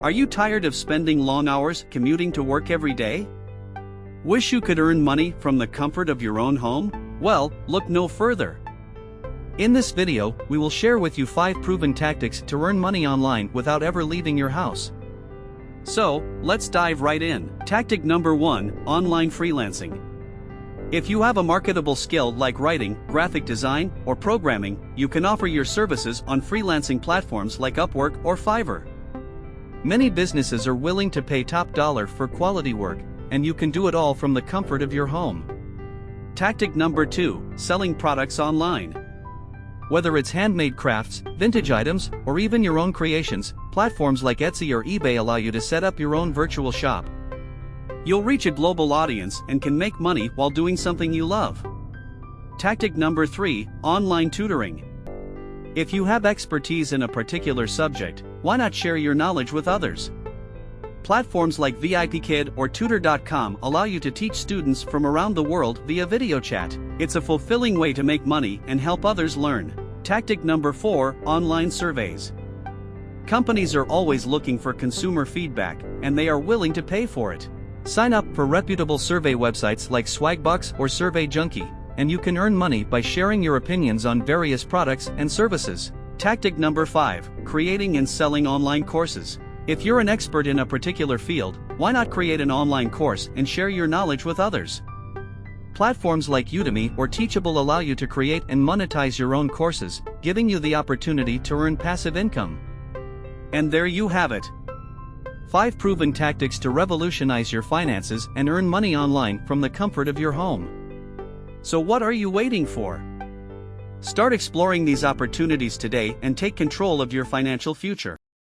Are you tired of spending long hours commuting to work every day? Wish you could earn money from the comfort of your own home? Well, look no further. In this video, we will share with you 5 proven tactics to earn money online without ever leaving your house. So, let's dive right in. Tactic number 1, online freelancing. If you have a marketable skill like writing, graphic design, or programming, you can offer your services on freelancing platforms like Upwork or Fiverr. Many businesses are willing to pay top dollar for quality work, and you can do it all from the comfort of your home. Tactic number 2, selling products online. Whether it's handmade crafts, vintage items, or even your own creations, platforms like Etsy or eBay allow you to set up your own virtual shop. You'll reach a global audience and can make money while doing something you love. Tactic number 3, online tutoring. If you have expertise in a particular subject, why not share your knowledge with others? Platforms like VIPKid or Tutor.com allow you to teach students from around the world via video chat. It's a fulfilling way to make money and help others learn. Tactic number 4, online surveys. Companies are always looking for consumer feedback, and they are willing to pay for it. Sign up for reputable survey websites like Swagbucks or Survey Junkie, and you can earn money by sharing your opinions on various products and services. Tactic number 5, creating and selling online courses. If you're an expert in a particular field, why not create an online course and share your knowledge with others? Platforms like Udemy or Teachable allow you to create and monetize your own courses, giving you the opportunity to earn passive income. And there you have it. 5 proven tactics to revolutionize your finances and earn money online from the comfort of your home. So what are you waiting for? Start exploring these opportunities today and take control of your financial future.